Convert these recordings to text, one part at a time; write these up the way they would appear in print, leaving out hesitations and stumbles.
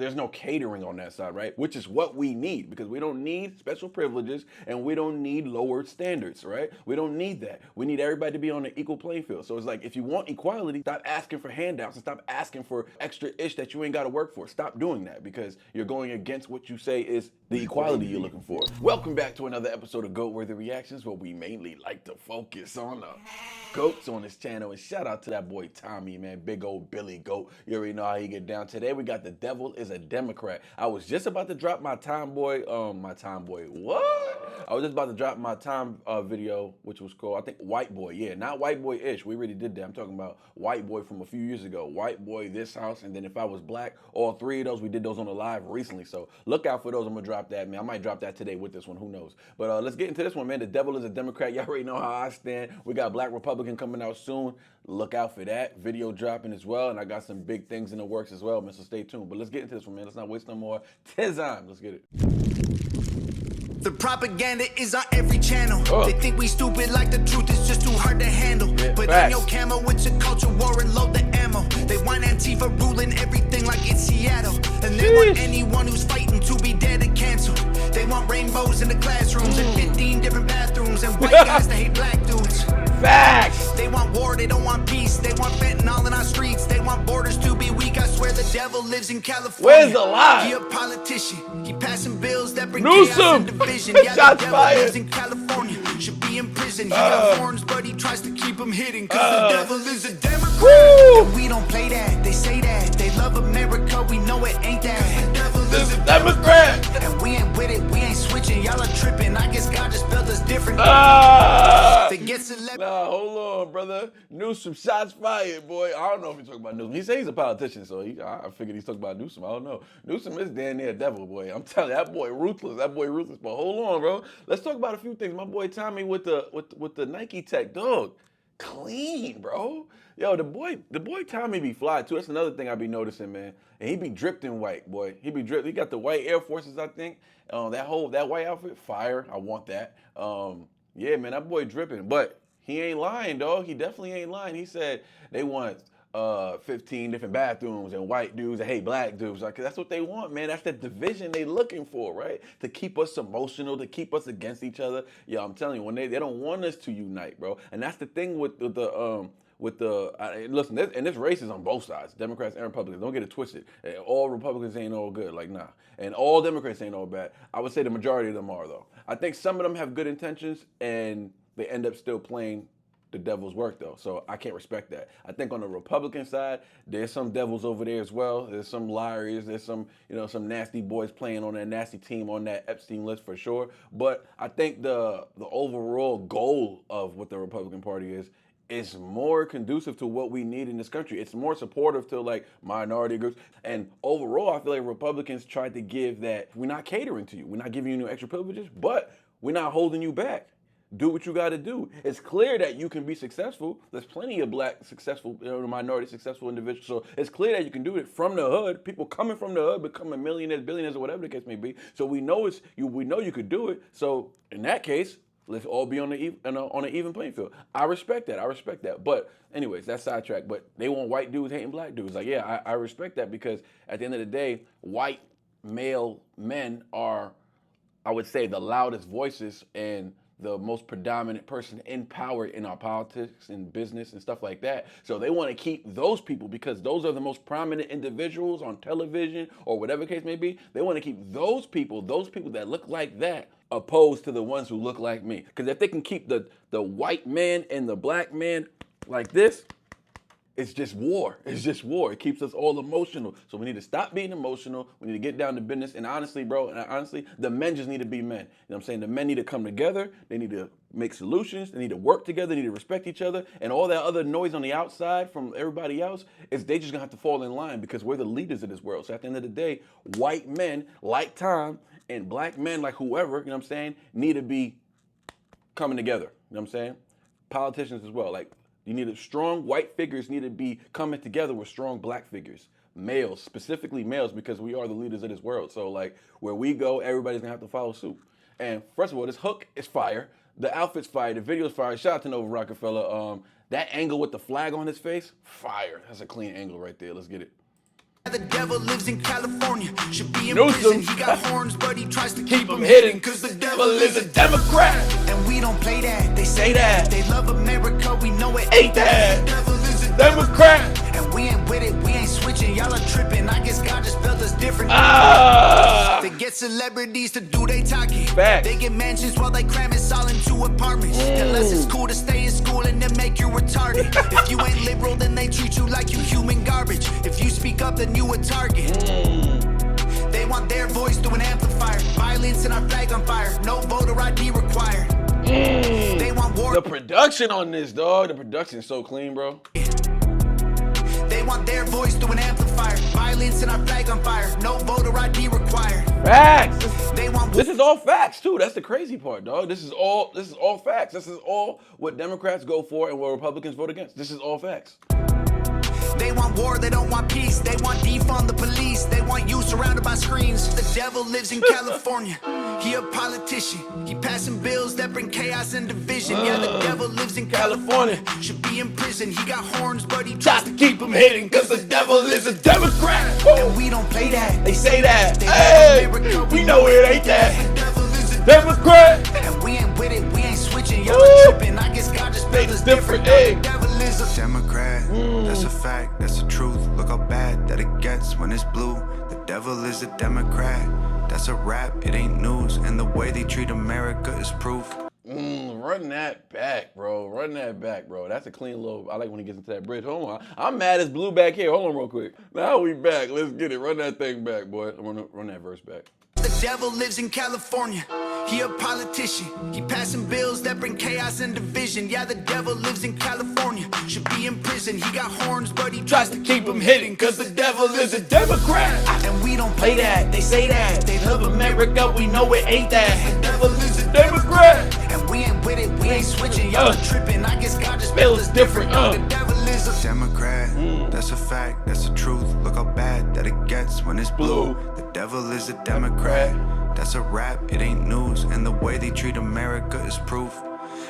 There's no catering on that side, right? Which is what we need, because we don't need special privileges and we don't need lower standards, right? We don't need that. We need everybody to be on an equal playing field. So it's like, if you want equality, stop asking for handouts and stop asking for extra ish that you ain't got to work for. Stop doing that, because you're going against what you say is the equality you're looking for. Welcome back to another episode of Goat Worthy Reactions, where we mainly like to focus on the goats on this channel. And shout out to that boy Tommy, man, big old Billy Goat. You already know how he get down. Today we got The Devil is a Democrat. I was just about to drop what? I was just about to drop my time video, which was called, I think, White Boy. Yeah, not White Boy-ish. We already did that. I'm talking about White Boy from a few years ago. White Boy, This House, and then If I Was Black. All three of those, we did those on the live recently. So look out for those. I'm going to drop that, man. I might drop that today with this one. Who knows? But let's get into this one, man. The Devil is a Democrat. Y'all already know how I stand. We got Black Republican coming out soon. Look out for that. Video dropping as well. And I got some big things in the works as well, man. So stay tuned. But let's get into this one, man. Let's not waste no more time. Let's get it. The propaganda is on every channel. They think we stupid like the truth is just too hard to handle. Yeah, Put facts. on your camo with your culture war and load the ammo. They want Antifa ruling everything like it's Seattle. And they want anyone who's fighting to be dead and canceled. They want rainbows in the classrooms and 15 different bathrooms and white guys that hate black dudes. Facts! They want war, they don't want peace. They want fentanyl in our streets. They want borders to be weak. I swear the devil lives in California. Where's the lie? He a politician. He passing bills that bring Newsom! chaos and division. Yeah, the Shots devil fired. lives in California. Should be in prison. He got horns, but he tries to keep them hidden. Cause the devil is a Democrat. Woo! And we don't play that. They say that. They love America. We know it ain't that. The devil is a Democrat! And we ain't with it. We ain't switching. Y'all are tripping. I guess God just built us different. They get celebrity. Nah, hold on, brother. Newsom, shots fired, boy. I don't know if he's talking about Newsom. He says he's a politician, so I figured he's talking about Newsom. I don't know. Newsom is damn near a devil, boy. I'm telling you, that boy ruthless. That boy ruthless. But hold on, bro. Let's talk about a few things. My boy Tommy with the Nike Tech, dog. Clean, bro. Yo, the boy Tommy be fly too. That's another thing I be noticing, man. And he be dripped in white, boy. He be dripped. He got the white Air Forces, I think. That white outfit, fire. I want that. Yeah, man, that boy dripping. But he ain't lying, dog. He definitely ain't lying. He said they want 15 different bathrooms and white dudes that hate black dudes. Like, that's what they want, man. That's the division they looking for, right? To keep us emotional, to keep us against each other. Yeah, I'm telling you, when they don't want us to unite, bro. And that's the thing with the listen, and this race is on both sides, Democrats and Republicans. Don't get it twisted. All Republicans ain't all good, like, nah. And all Democrats ain't all bad. I would say the majority of them are, though. I think some of them have good intentions, and they end up still playing the devil's work, though. So I can't respect that. I think on the Republican side, there's some devils over there as well. There's some liars. There's some, some nasty boys playing on that nasty team on that Epstein list for sure. But I think the overall goal of what the Republican Party is more conducive to what we need in this country. It's more supportive to, like, minority groups. And overall, I feel like Republicans tried to give that, we're not catering to you. We're not giving you no extra privileges, but we're not holding you back. Do what you got to do. It's clear that you can be successful. There's plenty of black successful, minority successful individuals. So it's clear that you can do it from the hood. People coming from the hood, becoming millionaires, billionaires, or whatever the case may be. So we know you could do it. So in that case, let's all be on an even playing field. I respect that. But anyways, that's sidetracked. But they want white dudes hating black dudes. Like, yeah, I respect that, because at the end of the day, white male men are, I would say, the loudest voices and the most predominant person in power in our politics and business and stuff like that. So they want to keep those people, because those are the most prominent individuals on television or whatever case may be. They want to keep those people that look like that, opposed to the ones who look like me. Because if they can keep the white man and the black man like this, it's just war. It's just war. It keeps us all emotional. So we need to stop being emotional. We need to get down to business. And honestly, bro, the men just need to be men. You know what I'm saying? The men need to come together. They need to make solutions. They need to work together. They need to respect each other. And all that other noise on the outside from everybody else, they just gonna have to fall in line, because we're the leaders of this world. So at the end of the day, white men like Tom and black men like whoever, you know what I'm saying, need to be coming together. You know what I'm saying? Politicians as well. Like, you need strong white figures need to be coming together with strong black figures. Males, specifically males, because we are the leaders of this world. So, like, where we go, everybody's gonna have to follow suit. And first of all, this hook is fire. The outfit's fire. The video's fire. Shout out to Nova Rockefeller. That angle with the flag on his face, fire. That's a clean angle right there. Let's get it. The devil lives in California, should be in Newsom. prison. He got horns, but he tries to keep them hidden, hidden. Cause the devil is a Democrat. And we don't play that, they say that. They love America, we know it ain't that. The devil is a Democrat. And we ain't with it, we ain't switching. Y'all are tripping, I guess God just built us different. They get celebrities to do they talking. Facts. They get mansions while they cram us all into apartments. Unless it's cool to stay in school and then make you retarded. If you ain't liberal, then they treat you like you human garbage. If you speak up, then you a target. They want their voice through an amplifier. Violence and our flag on fire. No voter ID required. They want war. The production on this, dog. The production is so clean, bro. They want their voice through an amplifier. Violence and our flag on fire. No voter ID required. Facts. They want. This is all facts too. That's the crazy part, dog. This is all facts. This is all what Democrats go for and what Republicans vote against. This is all facts. They want war, they don't want peace. They want defund the police. They want you surrounded by screens. The devil lives in California. He a politician. He passing bills that bring chaos and division. Yeah, the devil lives in California. Should be in prison. He got horns, but he tries to keep them hidden. Cause the devil is a Democrat. And we don't play that. They say that. They Hey, love America, we know it ain't that. The devil is a Democrat. And we ain't with it, we ain't switching. Y'all are tripping. I guess God just made us different. Hey. The devil is a Democrat. That's a fact, that's the truth. Look how bad that it gets when it's blue. The devil is a Democrat. That's a rap, it ain't news. And the way they treat America is proof. Run that back, bro. Run that back, bro. That's a clean little. I like when he gets into that bridge. Hold on. I'm mad it's blue back here. Hold on real quick. Now we back. Let's get it. Run that thing back, boy. Run that verse back. The devil lives in California. He a politician. He passing bills that bring chaos and division. Yeah, the devil lives in California. Should be in prison. He got horns, but he tries to keep them hidden. Cause the devil is a Democrat. And we don't play that. They say that. They love America. We know it ain't that. The devil is a Democrat. And we ain't with it. We ain't switching. Y'all are tripping. I guess God just built us different. The devil is a Democrat. That's a fact. That's the truth. Look how bad that it gets when it's blue. The devil is a Democrat. That's a rap, it ain't news. And the way they treat America is proof.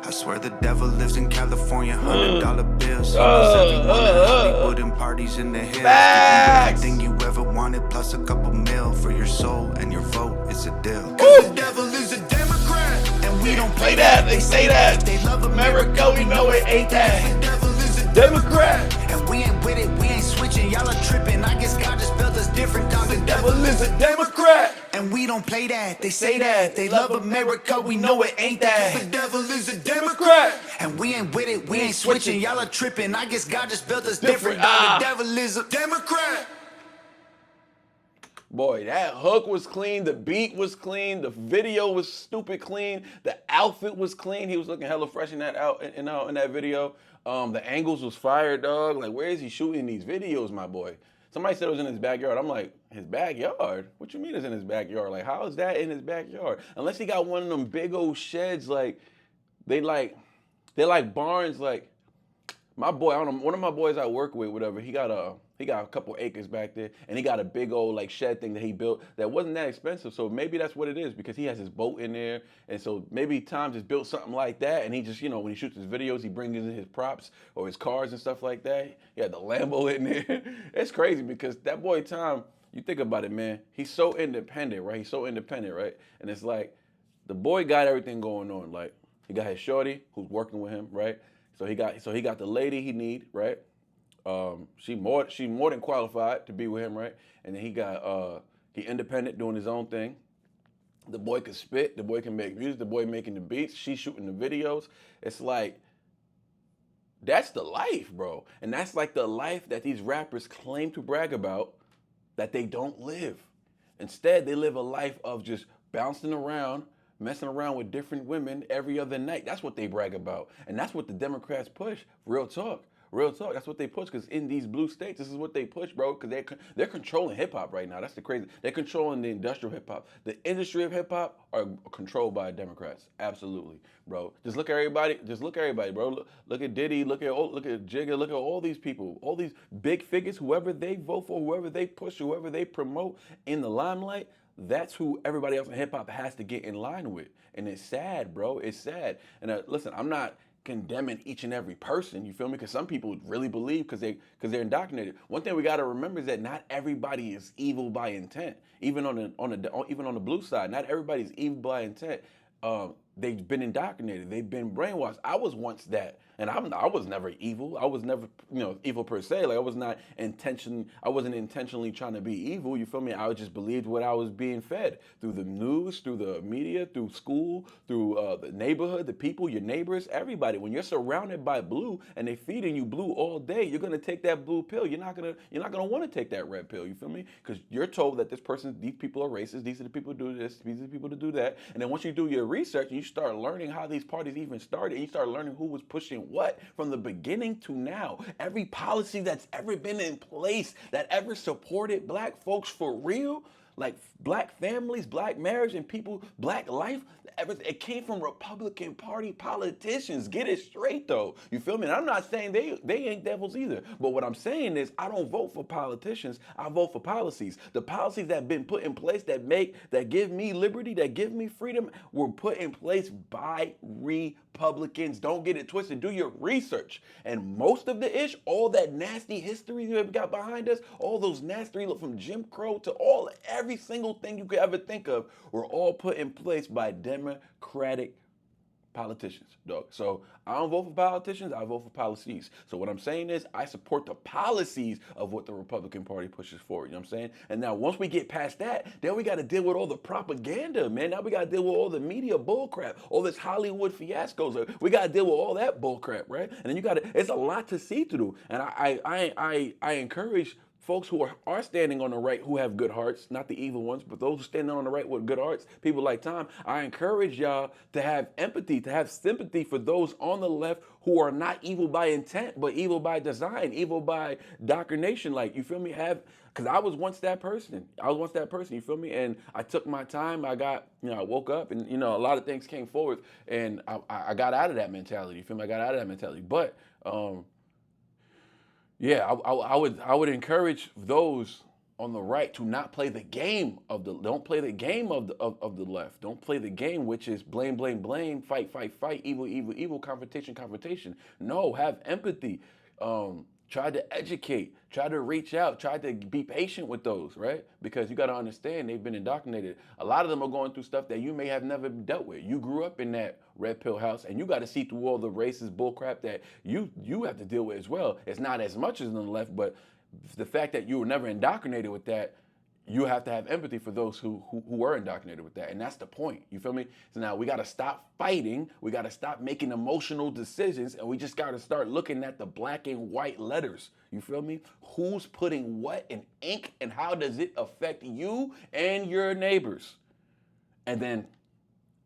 I swear the devil lives in California. $100 bills. He knows everyone in Hollywood and parties in the hills. Give you everything you ever wanted, plus a couple mil for your soul and your vote. It's a deal. Cause the devil is a Democrat. And we don't play that. They say that. They love America. We know it ain't that. The devil is a Democrat. And we ain't with it. We ain't switching. Y'all are tripping. I guess God just built us different. Dog. The devil is a Democrat. And we don't play that. They say that. They love America. We know it ain't that. The devil is a Democrat. And we ain't with it. We ain't switching. Y'all are tripping. I guess God just built us different. Dog. The devil is a Democrat. Boy, that hook was clean. The beat was clean. The video was stupid clean. The outfit was clean. He was looking hella fresh in that in that video. The angles was fire, dog. Like, where is he shooting these videos, my boy? Somebody said it was in his backyard. I'm like, his backyard? What you mean it's in his backyard? Like, how is that in his backyard? Unless he got one of them big old sheds, like, they're like barns, like, my boy, I don't know, one of my boys I work with, whatever, he got a couple acres back there, and he got a big old like shed thing that he built that wasn't that expensive. So maybe that's what it is, because he has his boat in there, and so maybe Tom just built something like that, and he just, you know, when he shoots his videos, he brings in his props or his cars and stuff like that. He had the Lambo in there. It's crazy because that boy Tom, you think about it, man, he's so independent, right? He's so independent, right? And it's like the boy got everything going on. Like, he got his shorty who's working with him, right? So he got the lady he need, right? She more than qualified to be with him, right? And then he independent, doing his own thing. The boy can spit, the boy can make music, the boy making the beats, she's shooting the videos. It's like, that's the life, bro. And that's like the life that these rappers claim to brag about that they don't live. Instead, they live a life of just bouncing around, messing around with different women every other night. That's what they brag about. And that's what the Democrats push. Real talk. Real talk. That's what they push, because in these blue states, this is what they push, bro, because they're controlling hip-hop right now. That's the crazy. They're controlling the industrial hip-hop. The industry of hip-hop are controlled by Democrats. Absolutely, bro. Just look at everybody. Just look at everybody, bro. Look at Diddy. Look at Jigga. Look at all these people. All these big figures, whoever they vote for, whoever they push, whoever they promote in the limelight, that's who everybody else in hip-hop has to get in line with. And it's sad, bro. It's sad. And listen, I'm not condemning each and every person. You feel me? Because some people really believe because they're indoctrinated. One thing we got to remember is that not everybody is evil by intent. Even on the blue side, not everybody's evil by intent. They've been indoctrinated. They've been brainwashed. I was once that, and I was never evil. I was never, evil per se. Like I wasn't intentionally trying to be evil. You feel me? I just believed what I was being fed through the news, through the media, through school, through the neighborhood, the people, your neighbors, everybody. When you're surrounded by blue and they feeding you blue all day, you're gonna take that blue pill. You're not gonna want to take that red pill. You feel me? Because you're told that these people are racist. These are the people who do this. These are the people who do that. And then once you do your research and you start learning how these parties even started, and you start learning who was pushing what from the beginning to now. Every policy that's ever been in place that ever supported black folks for real, like black families, black marriage, and people, black life, it came from Republican Party politicians. Get it straight though. You feel me? And I'm not saying they ain't devils either. But what I'm saying is I don't vote for politicians. I vote for policies. The policies that have been put in place that give me liberty, that give me freedom, were put in place by Republicans. Don't get it twisted. Do your research. And most of the all that nasty history you have got behind us, all those nasty, look from Jim Crow to every single thing you could ever think of, were all put in place by Democratic politicians, dog. So I don't vote for politicians, I vote for policies. So what I'm saying is I support the policies of what the Republican Party pushes forward, you know what I'm saying? And now once we get past that, then we got to deal with all the propaganda, man. Now we got to deal with all the media bullcrap, all this Hollywood fiascos. We got to deal with all that bullcrap, right? And then it's a lot to see through. And I encourage folks who are standing on the right, who have good hearts, not the evil ones, but those who stand on the right with good hearts, people like Tom, I encourage y'all to have empathy, to have sympathy for those on the left who are not evil by intent, but evil by design, evil by indoctrination. Like, you feel me? Because I was once that person. You feel me? And I took my time. I woke up and, a lot of things came forward and I got out of that mentality. You feel me? I got out of that mentality. But, yeah, I would encourage those on the right to not play the game don't play the game of the left. Don't play the game which is blame, blame, blame, fight, fight, fight, evil, evil, evil, confrontation, confrontation. No, have empathy. Try to educate, try to reach out, try to be patient with those, right? Because you got to understand they've been indoctrinated. A lot of them are going through stuff that you may have never dealt with. You grew up in that red pill house and you got to see through all the racist bullcrap that you have to deal with as well. It's not as much as on the left, but the fact that you were never indoctrinated with that, you have to have empathy for those who were indoctrinated with that. And that's the point. You feel me? So now we got to stop fighting. We got to stop making emotional decisions. And we just got to start looking at the black and white letters. You feel me? Who's putting what in ink and how does it affect you and your neighbors? And then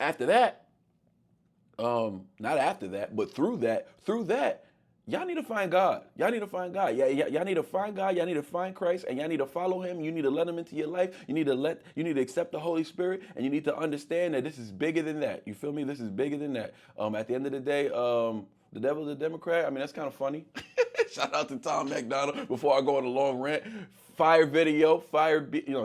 after that, not after that, but through that, y'all need to find God. Y'all need to find God. Y'all need to find God. Y'all need to find Christ, and y'all need to follow Him. You need to let Him into your life. You need to accept the Holy Spirit, and you need to understand that this is bigger than that. You feel me? This is bigger than that. At the end of the day, the devil's a Democrat. I mean, that's kind of funny. Shout out to Tom MacDonald. Before I go on a long rant, fire video,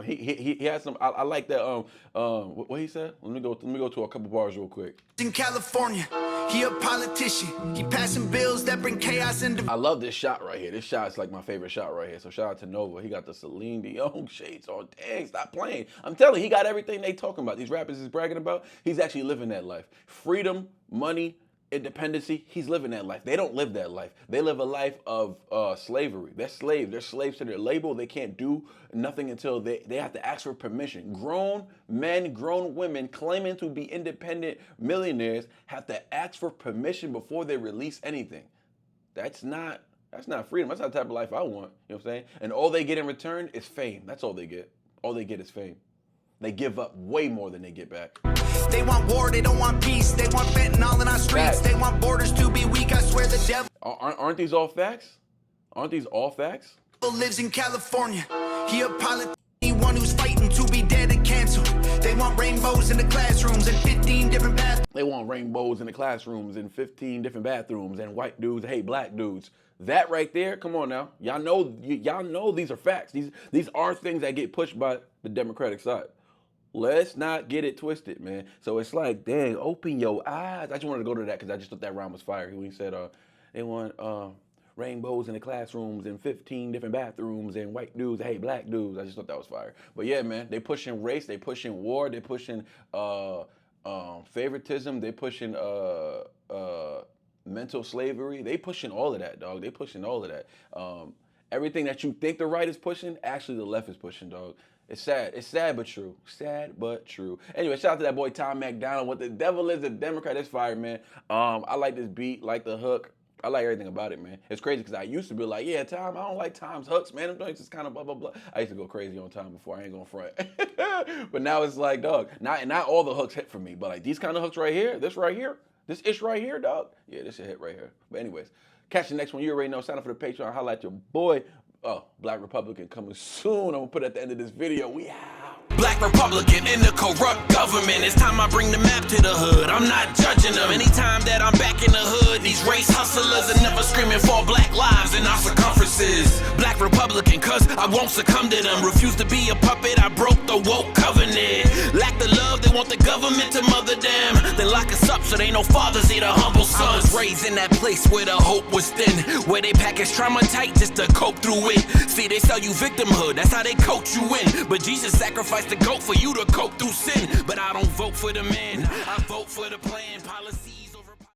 he has some. I like that. What he said? Let me go to a couple bars real quick. In California, he a politician. He passing bills that bring chaos into. I love this shot right here. This shot is like my favorite shot right here. So shout out to Nova. He got the Celine Dion shades on. Dang, stop playing. I'm telling you, he got everything they talking about. These rappers is bragging about. He's actually living that life. Freedom, money, independency, he's living that life. They don't live that life. They live a life of slavery. They're slaves. They're slaves to their label. They can't do nothing until they have to ask for permission. Grown men, grown women claiming to be independent millionaires have to ask for permission before they release anything. That's not freedom. That's not the type of life I want. You know what I'm saying? And all they get in return is fame. That's all they get. All they get is fame. They give up way more than they get back. They want war, they don't want peace. They want fentanyl in our streets. They want borders to be weak. I swear the devil. Aren't these all facts? Aren't these all facts? Lives in California. He a politician, one who's fighting to be dead and canceled. They want rainbows in the classrooms and 15 different bathrooms. They want rainbows in the classrooms and 15 different bathrooms and white dudes hate black dudes. That right there, come on now. Y'all know these are facts. These are things that get pushed by the Democratic side. Let's not get it twisted, man. So it's like, dang, open your eyes. I just wanted to go to that because I just thought that rhyme was fire. When he said, they want rainbows in the classrooms and 15 different bathrooms and white dudes hate black dudes. I just thought that was fire. But yeah, man, they pushing race, they pushing war, they pushing favoritism, they pushing mental slavery. They pushing all of that, dog. They pushing all of that. Everything that you think the right is pushing, actually the left is pushing, dog. It's sad. It's sad but true. Sad but true. Anyway, shout out to that boy Tom MacDonald. What the devil is a Democrat? That's fire, man. I like this beat, like the hook. I like everything about it, man. It's crazy because I used to be like, yeah, Tom, I don't like Tom's hooks, man. Them things just kind of blah, blah, blah. I used to go crazy on Tom before. I ain't gonna front. But now it's like, dog, not all the hooks hit for me, but like these kind of hooks right here, this right here, this ish right here, dog. Yeah, this should hit right here. But anyways, catch the next one. You already know. Sign up for the Patreon. Highlight your boy. Oh, Black Republican coming soon. I'm gonna put it at the end of this video. We out. Black Republican in the corrupt government. It's time I bring the map to the hood. I'm not judging them. Anytime that I'm back in the hood, these race hustlers are never screaming for black lives in our circumferences. Black Republican, cause I won't succumb to them. Refuse to be a puppet, I broke the woke covenant. Lack the love, they want the government to mother them. Then lock us up so they no fathers, they the humble sons. I was raised in that place where the hope was thin, where they package trauma tight just to cope through it. See, they sell you victimhood, that's how they coach you in. But Jesus sacrificed the goat for you to cope through sin. But I don't vote for the man, I vote for the plan, policy.